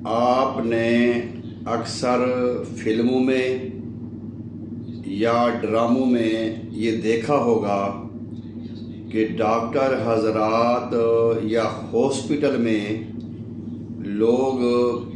آپ نے اکثر فلموں میں یا ڈراموں میں یہ دیکھا ہوگا کہ ڈاکٹر حضرات یا ہاسپٹل میں لوگ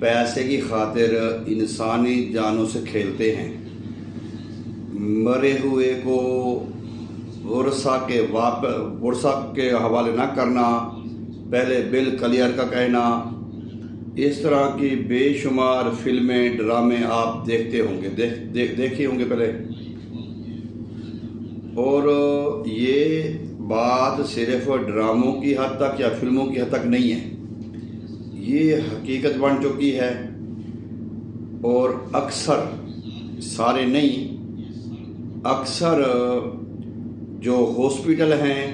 پیسے کی خاطر انسانی جانوں سے کھیلتے ہیں۔ مرے ہوئے کو ورثہ کے حوالے نہ کرنا، پہلے بل کلیئر کا کہنا، اس طرح کی بے شمار فلمیں ڈرامے آپ دیکھتے ہوں گے، دیکھے ہوں گے پہلے۔ اور یہ بات صرف ڈراموں کی حد تک یا فلموں کی حد تک نہیں ہے، یہ حقیقت بن چکی ہے۔ اور اکثر، سارے نہیں، اکثر جو ہاسپٹل ہیں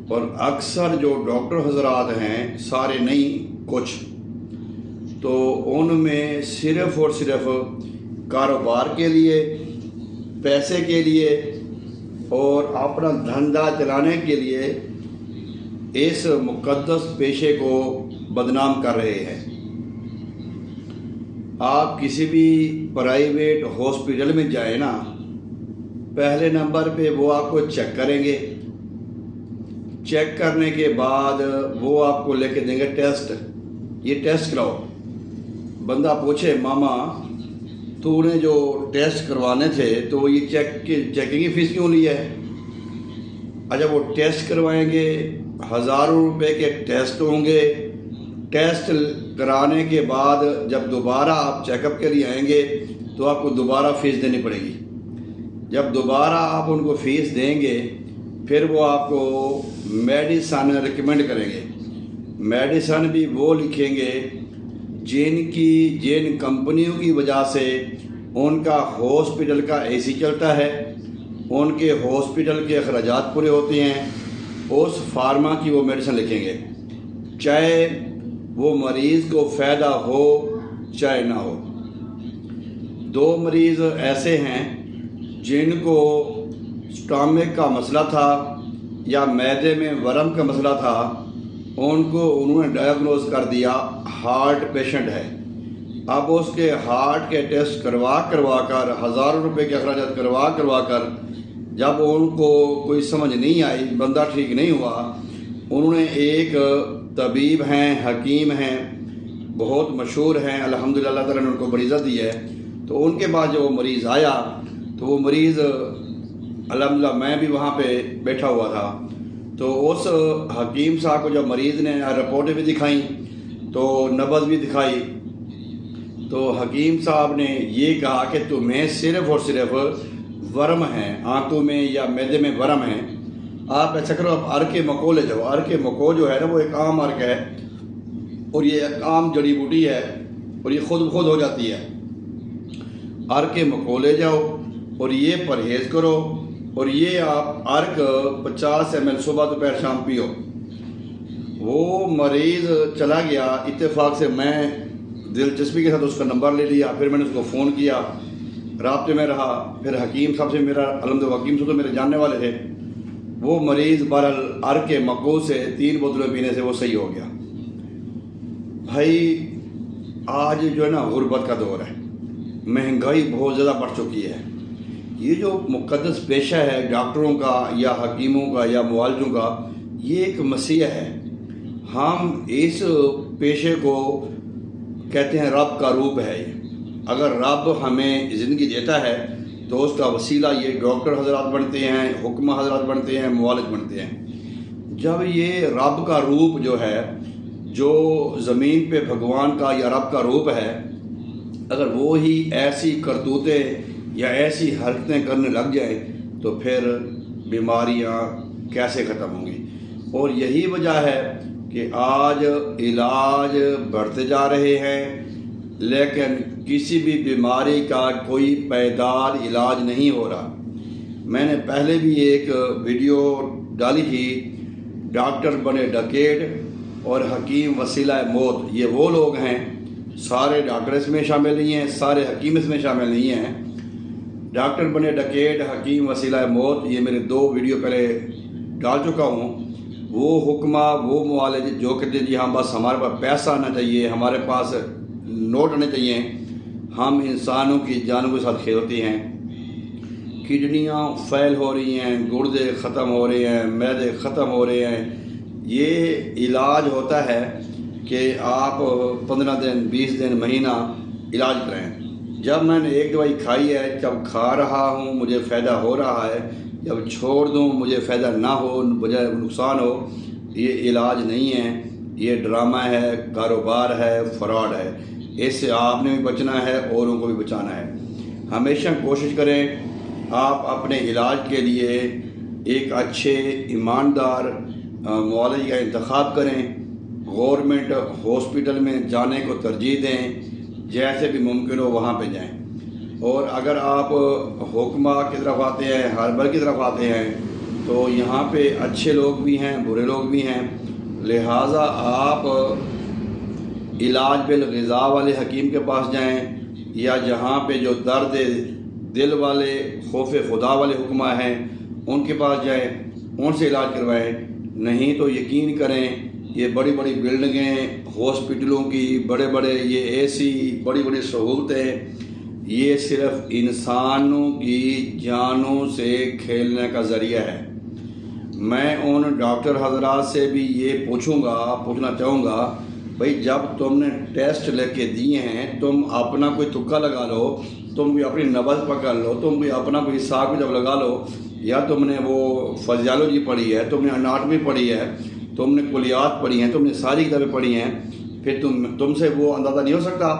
اور اکثر جو ڈاکٹر حضرات ہیں، سارے نہیں کچھ، تو ان میں صرف اور صرف کاروبار کے لیے، پیسے کے لیے اور اپنا دھندا چلانے کے لیے اس مقدس پیشے کو بدنام کر رہے ہیں۔ آپ کسی بھی پرائیویٹ ہاسپٹل میں جائیں نا، پہلے نمبر پہ وہ آپ کو چیک کریں گے، چیک کرنے کے بعد وہ آپ کو لے کے دیں گے ٹیسٹ، یہ ٹیسٹ کراؤ۔ بندہ پوچھے ماما تو نے جو ٹیسٹ کروانے تھے تو یہ چیکنگ کی فیس کیوں لی ہے؟ اچھا، وہ ٹیسٹ کروائیں گے، ہزاروں روپے کے ٹیسٹ ہوں گے، ٹیسٹ کرانے کے بعد جب دوبارہ آپ چیک اپ کے لیے آئیں گے تو آپ کو دوبارہ فیس دینی پڑے گی۔ جب دوبارہ آپ ان کو فیس دیں گے پھر وہ آپ کو میڈیسن ریکمینڈ کریں گے۔ میڈیسن بھی وہ لکھیں گے جن کمپنیوں کی وجہ سے ان کا ہاسپٹل کا اے سی چلتا ہے، ان کے ہاسپٹل کے اخراجات پورے ہوتے ہیں، اس فارما کی وہ میڈیسن لکھیں گے، چاہے وہ مریض کو فائدہ ہو چاہے نہ ہو۔ دو مریض ایسے ہیں جن کو سٹامک کا مسئلہ تھا یا معدے میں ورم کا مسئلہ تھا، انہوں نے ڈائیگنوز کر دیا ہارٹ پیشنٹ ہے۔ اب اس کے ہارٹ کے ٹیسٹ کروا کر ہزاروں روپے کے اخراجات کروا کر جب ان کو کوئی سمجھ نہیں آئی، بندہ ٹھیک نہیں ہوا، انہوں نے ایک طبیب ہیں، حکیم ہیں، بہت مشہور ہیں، الحمدللہ اللہ تعالیٰ نے ان کو بڑی عزت دی ہے، تو ان کے بعد جو وہ مریض آیا تو وہ مریض الحمدللہ میں بھی وہاں پہ بیٹھا ہوا تھا، تو اس حکیم صاحب کو جب مریض نے رپورٹیں بھی دکھائیں تو نبض بھی دکھائی، تو حکیم صاحب نے یہ کہا کہ تمہیں صرف اور صرف ورم ہیں، آنتوں میں یا معدے میں ورم ہیں، آپ ایسا کرو، آپ ارک مکو لے جاؤ۔ ارک مکو جو ہے نا وہ ایک عام ارک ہے اور یہ ایک عام جڑی بوٹی ہے اور یہ خود بخود ہو جاتی ہے۔ ارک مکو لے جاؤ اور یہ پرہیز کرو اور یہ آپ ارک 50 ml صبح دوپہر شام پیو۔ وہ مریض چلا گیا، اتفاق سے میں دلچسپی کے ساتھ اس کا نمبر لے لیا، پھر میں نے اس کو فون کیا، رابطے میں رہا، پھر حکیم صاحب سے میرا الحمدللہ، حکیم صاحب تو میرے جاننے والے تھے، وہ مریض بہرحال ارک مکو سے 3 بوتلیں پینے سے وہ صحیح ہو گیا۔ بھائی آج جو ہے نا غربت کا دور ہے، مہنگائی بہت زیادہ بڑھ چکی ہے۔ یہ جو مقدس پیشہ ہے ڈاکٹروں کا یا حکیموں کا یا معالجوں کا، یہ ایک مسیح ہے۔ ہم اس پیشے کو کہتے ہیں رب کا روپ ہے۔ اگر رب ہمیں زندگی دیتا ہے تو اس کا وسیلہ یہ ڈاکٹر حضرات بنتے ہیں، حکمہ حضرات بنتے ہیں، معالج بنتے ہیں۔ جب یہ رب کا روپ جو ہے، جو زمین پہ بھگوان کا یا رب کا روپ ہے، اگر وہ ہی ایسی کرتوتیں یا ایسی حرکتیں کرنے لگ جائیں تو پھر بیماریاں کیسے ختم ہوں گی؟ اور یہی وجہ ہے کہ آج علاج بڑھتے جا رہے ہیں لیکن کسی بھی بیماری کا کوئی پائیدار علاج نہیں ہو رہا۔ میں نے پہلے بھی ایک ویڈیو ڈالی تھی، ڈاکٹر بنے ڈکیٹ اور حکیم وسیلہ موت۔ یہ وہ لوگ ہیں، سارے ڈاکٹر اس میں شامل نہیں ہیں، سارے حکیم اس میں شامل نہیں ہیں۔ ڈاکٹر بنے ڈکیٹ، حکیم وسیلہ موت، یہ میرے 2 ویڈیو پہلے ڈال چکا ہوں۔ وہ حکمہ، وہ معالج جو کہتے ہیں جی ہاں بس ہمارے پاس پیسہ آنا چاہیے، ہمارے پاس نوٹ آنے چاہیے، ہم انسانوں کی جانوں کے ساتھ کھیلتے ہیں، کڈنیاں فیل ہو رہی ہیں، گردے ختم ہو رہے ہیں، معدے ختم ہو رہے ہیں۔ یہ علاج ہوتا ہے کہ آپ 15 دن 20 دن مہینہ علاج کریں۔ جب میں نے ایک دوائی کھائی ہے، جب کھا رہا ہوں مجھے فائدہ ہو رہا ہے، جب چھوڑ دوں مجھے فائدہ نہ ہو، بجائے نقصان ہو، یہ علاج نہیں ہے، یہ ڈرامہ ہے، کاروبار ہے، فراڈ ہے۔ اس سے آپ نے بھی بچنا ہے، اوروں کو بھی بچانا ہے۔ ہمیشہ کوشش کریں آپ اپنے علاج کے لیے ایک اچھے ایماندار معالج کا انتخاب کریں، گورنمنٹ ہاسپٹل میں جانے کو ترجیح دیں، جیسے بھی ممکن ہو وہاں پہ جائیں۔ اور اگر آپ حکمہ کی طرف آتے ہیں، ہاربل کی طرف آتے ہیں، تو یہاں پہ اچھے لوگ بھی ہیں، برے لوگ بھی ہیں، لہٰذا آپ علاج بالغذا والے حکیم کے پاس جائیں، یا جہاں پہ جو درد دل والے خوف خدا والے حکمہ ہیں ان کے پاس جائیں، ان سے علاج کروائیں۔ نہیں تو یقین کریں یہ بڑی بڑی بلڈنگیں ہاسپٹلوں کی، بڑے بڑے یہ اے سی، بڑی بڑی سہولتیں، یہ صرف انسانوں کی جانوں سے کھیلنے کا ذریعہ ہے۔ میں ان ڈاکٹر حضرات سے بھی یہ پوچھنا چاہوں گا، بھئی جب تم نے ٹیسٹ لے کے دیے ہیں، تم اپنا کوئی تکا لگا لو، تم کوئی اپنی نبض پکڑ لو، تم کوئی اپنا کوئی حساب جب لگا لو، یا تم نے وہ فزیالوجی پڑھی ہے، تم نے اناٹمی پڑھی ہے، تم نے کلیات پڑھی ہیں، تم نے ساری کتابیں پڑھی ہیں، پھر تم سے وہ اندازہ نہیں ہو سکتا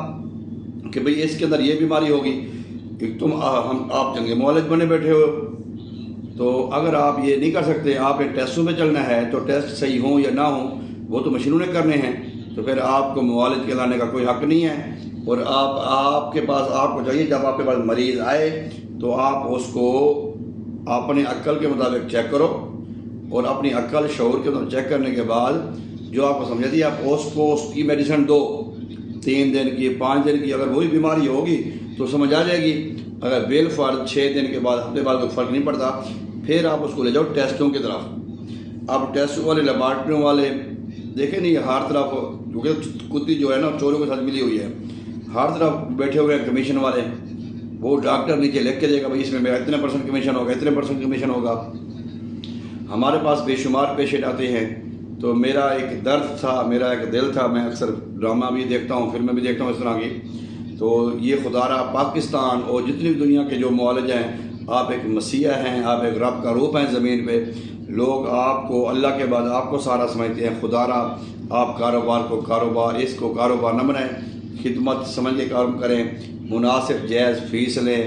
کہ بھئی اس کے اندر یہ بیماری ہوگی۔ آپ جنگ معالج بنے بیٹھے ہو، تو اگر آپ یہ نہیں کر سکتے، آپ ایک ٹیسٹوں پہ چلنا ہے، تو ٹیسٹ صحیح ہوں یا نہ ہوں وہ تو مشینوں نے کرنے ہیں، تو پھر آپ کو معالج کے لانے کا کوئی حق نہیں ہے۔ اور آپ کے پاس آپ کو چاہیے جب آپ کے پاس مریض آئے تو آپ اس کو اپنے عقل کے مطابق چیک کرو، اور اپنی عقل شعور کے مطابق چیک کرنے کے بعد جو آپ کو سمجھتی ہے آپ اس کی میڈیسن دو، 3 دن کی، 5 دن کی۔ اگر وہی بیماری ہوگی تو سمجھ آ جائے گی، اگر بالفرض 6 دن کے بعد، ہفتے بعد کوئی فرق نہیں پڑتا، پھر آپ اس کو لے جاؤ ٹیسٹوں کی طرف۔ اب ٹیسٹوں والے، لیبارٹریوں والے دیکھیں نہیں، ہر طرف کیونکہ کتی جو ہے نا چوروں کے ساتھ ملی ہوئی ہے، ہر طرف بیٹھے ہوئے ہیں کمیشن والے، وہ ڈاکٹر نیچے لکھ کے دے گا بھائی اس میں میرا اتنے % کمیشن ہوگا، اتنے % کمیشن ہوگا۔ ہمارے پاس بے شمار پیشنٹ آتے ہیں، تو میرا ایک درد تھا، میرا ایک دل تھا، میں اکثر ڈرامہ بھی دیکھتا ہوں، فلمیں بھی دیکھتا ہوں اس طرح کی، تو یہ خدا را پاکستان اور جتنی بھی دنیا کے جو معالج ہیں، آپ ایک مسیح ہیں، آپ ایک رب کا روپ ہیں زمین پہ، لوگ آپ کو اللہ کے بعد آپ کو سارا سمجھتے ہیں۔ خدا را آپ کاروبار کو کاروبار، اس کو کاروبار نہ بنائیں، خدمت سمجھ کے کام کریں، مناسب جائز فیس لیں،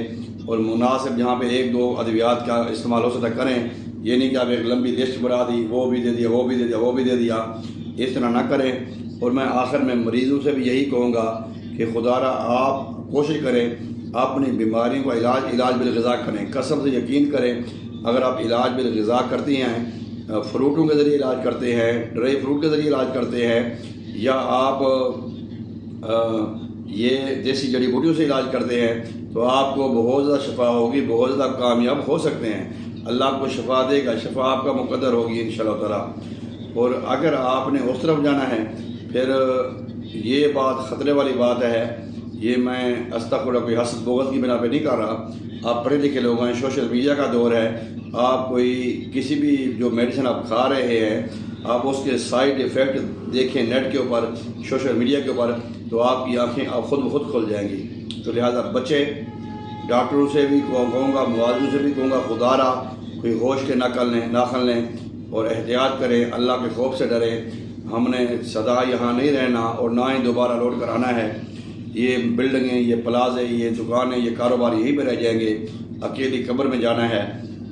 اور مناسب جہاں پہ 1-2 ادویات کا استعمال ہو سکتا کریں۔ یہ نہیں کہ آپ ایک لمبی لسٹ بنا دی، وہ بھی دے دیا، وہ بھی دے دیا، وہ بھی دے دیا، اس طرح نہ کریں۔ اور میں آخر میں مریضوں سے بھی یہی کہوں گا کہ خدا را آپ کوشش کریں اپنی بیماریوں کا علاج بالغذا کریں، قسم سے یقین کریں، اگر آپ علاج بالغذا کرتے ہیں، فروٹوں کے ذریعے علاج کرتے ہیں، ڈرائی فروٹ کے ذریعے علاج کرتے ہیں، یا آپ یہ دیسی جڑی بوٹیوں سے علاج کرتے ہیں، تو آپ کو بہت زیادہ شفا ہوگی، بہت زیادہ کامیاب ہو سکتے ہیں۔ اللہ آپ کو شفا دے گا، شفا آپ کا مقدر ہوگی انشاءاللہ تعالیٰ۔ اور اگر آپ نے اس طرف جانا ہے، پھر یہ بات خطرے والی بات ہے، یہ میں استغفر کوئی حسد بغض کی بنا پہ نہیں کر رہا، آپ پڑھے لکھے لوگ ہیں، سوشل میڈیا کا دور ہے، آپ کوئی کسی بھی جو میڈیسن آپ کھا رہے ہیں، آپ اس کے سائیڈ ایفیکٹ دیکھیں نیٹ کے اوپر، سوشل میڈیا کے اوپر، تو آپ کی آنکھیں آپ خود بخود کھل جائیں گی۔ تو لہٰذا بچے، ڈاکٹروں سے بھی کہوں گا، معالجوں سے بھی کہوں گا، خدا را کوئی ہوش کے ناخن لیں اور احتیاط کریں، اللہ کے خوف سے ڈریں۔ ہم نے سدا یہاں نہیں رہنا اور نہ ہی دوبارہ لوٹ کر آنا ہے۔ یہ بلڈنگیں، یہ پلازے، یہ دکانیں، یہ کاروبار یہیں پہ رہ جائیں گے، اکیلی قبر میں جانا ہے۔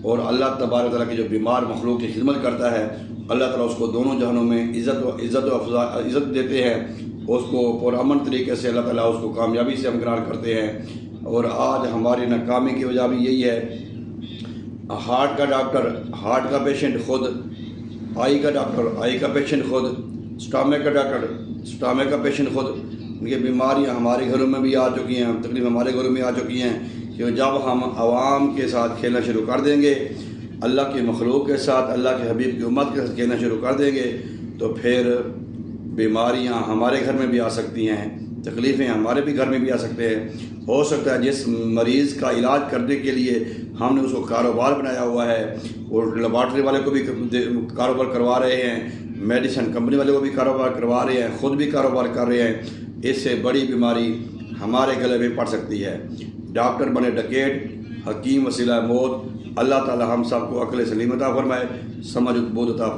اور اللہ تبارک تعالیٰ کی جو بیمار مخلوق کی خدمت کرتا ہے، اللہ تعالیٰ اس کو دونوں جہانوں میں عزت دیتے ہیں، اس کو پرامن طریقے سے اللہ تعالیٰ اس کو کامیابی سے ہمکنار کرتے ہیں۔ اور آج ہماری ناکامی کی وجہ بھی یہی ہے، ہارٹ کا ڈاکٹر ہارٹ کا پیشنٹ خود، آئی کا ڈاکٹر آئی کا پیشنٹ خود، سٹامک کا ڈاکٹر سٹامک کا پیشنٹ خود۔ یہ بیماریاں ہمارے گھروں میں بھی آ چکی ہیں، تقریباً ہمارے گھروں میں آ چکی ہیں، کہ جب ہم عوام کے ساتھ کھیلنا شروع کر دیں گے، اللہ کی مخلوق کے ساتھ، اللہ کے حبیب کی امت کے ساتھ کھیلنا شروع کر دیں گے، تو پھر بیماریاں ہمارے گھر میں بھی آ سکتی ہیں، تکلیفیں ہمارے بھی گھر میں بھی آ سکتے ہیں. ہو سکتا ہے جس مریض کا علاج کرنے کے لیے ہم نے اس کو کاروبار بنایا ہوا ہے، اور لیبارٹری والے کو بھی کاروبار کروا رہے ہیں، میڈیسن کمپنی والے کو بھی کاروبار کروا رہے ہیں، خود بھی کاروبار کر رہے ہیں، اس سے بڑی بیماری ہمارے گلے میں پڑ سکتی ہے. ڈاکٹر بنے ڈکیٹ، حکیم وسیلہ موت. اللہ تعالی ہم سب کو عقل سلیم عطا فرمائے، سمجھ بود عطا فرمائے.